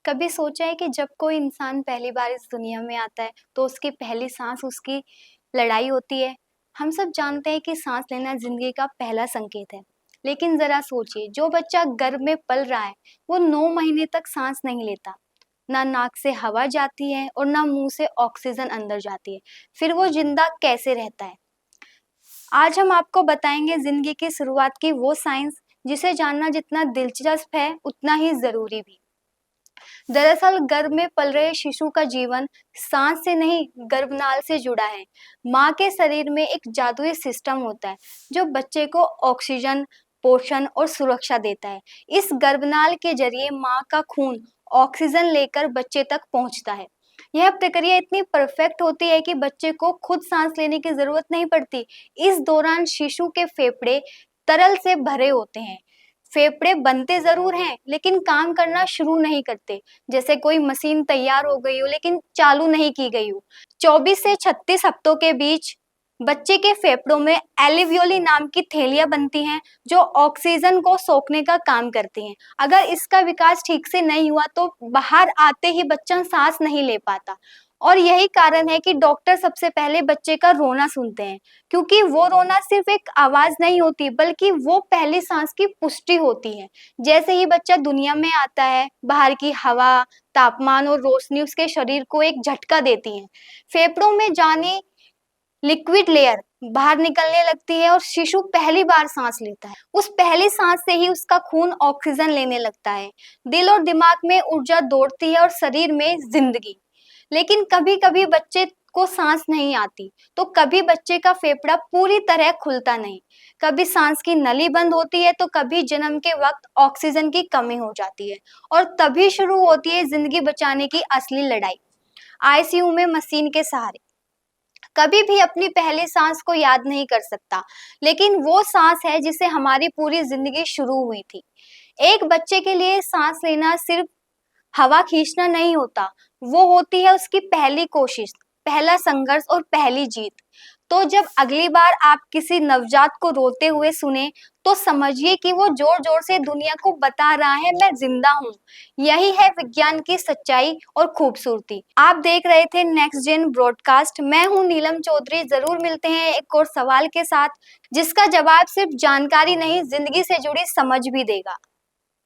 कभी सोचा है कि जब कोई इंसान पहली बार इस दुनिया में आता है तो उसकी पहली सांस उसकी लड़ाई होती है। हम सब जानते हैं कि सांस लेना जिंदगी का पहला संकेत है। लेकिन जरा सोचिए, जो बच्चा गर्भ में पल रहा है वो 9 महीने तक सांस नहीं लेता। ना नाक से हवा जाती है और ना मुंह से ऑक्सीजन अंदर जाती है। फिर वो जिंदा कैसे रहता है? आज हम आपको बताएंगे जिंदगी की शुरुआत की वो साइंस जिसे जानना जितना दिलचस्प है उतना ही जरूरी भी। दरअसल गर्भ में पल रहे शिशु का जीवन सांस से नहीं, गर्भनाल से जुड़ा है। माँ के शरीर में एक जादुई सिस्टम होता है जो बच्चे को ऑक्सीजन, पोषण और सुरक्षा देता है। इस गर्भनाल के जरिए माँ का खून ऑक्सीजन लेकर बच्चे तक पहुंचता है। यह प्रक्रिया इतनी परफेक्ट होती है कि बच्चे को खुद सांस लेने की जरूरत नहीं पड़ती। इस दौरान शिशु के फेफड़े तरल से भरे होते हैं। फेफड़े बनते जरूर हैं लेकिन काम करना शुरू नहीं करते, जैसे कोई मशीन तैयार हो गई हो लेकिन चालू नहीं की गई हो। 24 से 36 हफ्तों के बीच बच्चे के फेफड़ों में एलिवियोली नाम की थैलियां बनती हैं जो ऑक्सीजन को सोखने का काम करती हैं। अगर इसका विकास ठीक से नहीं हुआ तो बाहर आते ही बच्चा सांस नहीं ले पाता। और यही कारण है कि डॉक्टर सबसे पहले बच्चे का रोना सुनते हैं, क्योंकि वो रोना सिर्फ एक आवाज नहीं होती बल्कि वो पहली सांस की पुष्टि होती है। जैसे ही बच्चा दुनिया में आता है, बाहर की हवा, तापमान और रोशनी उसके शरीर को एक झटका देती है। फेफड़ों में जाने लिक्विड लेयर बाहर निकलने लगती है और शिशु पहली बार सांस लेता है। उस पहली सांस से ही उसका खून ऑक्सीजन लेने लगता है। दिल और दिमाग में ऊर्जा दौड़ती है और शरीर में जिंदगी। लेकिन कभी कभी बच्चे को सांस नहीं आती, तो कभी बच्चे का फेफड़ा पूरी तरह खुलता नहीं, कभी सांस की नली बंद होती है, तो कभी जन्म के वक्त ऑक्सीजन की कमी हो जाती है। और तभी शुरू होती है जिंदगी बचाने की असली लड़ाई। आईसीयू में मशीन के सहारे। कभी भी अपनी पहली सांस को याद नहीं कर सकता, लेकिन वो सांस है जिसे हमारी पूरी जिंदगी शुरू हुई थी। एक बच्चे के लिए सांस लेना सिर्फ हवा खींचना नहीं होता, वो होती है उसकी पहली कोशिश, पहला संघर्ष और पहली जीत। तो जब अगली बार आप किसी नवजात को रोते हुए सुने तो समझिए कि वो जोर जोर से दुनिया को बता रहा है, मैं जिंदा हूँ। यही है विज्ञान की सच्चाई और खूबसूरती। आप देख रहे थे नेक्स्ट जेन ब्रॉडकास्ट। मैं हूँ नीलम चौधरी। जरूर मिलते हैं एक और सवाल के साथ जिसका जवाब सिर्फ जानकारी नहीं, जिंदगी से जुड़ी समझ भी देगा।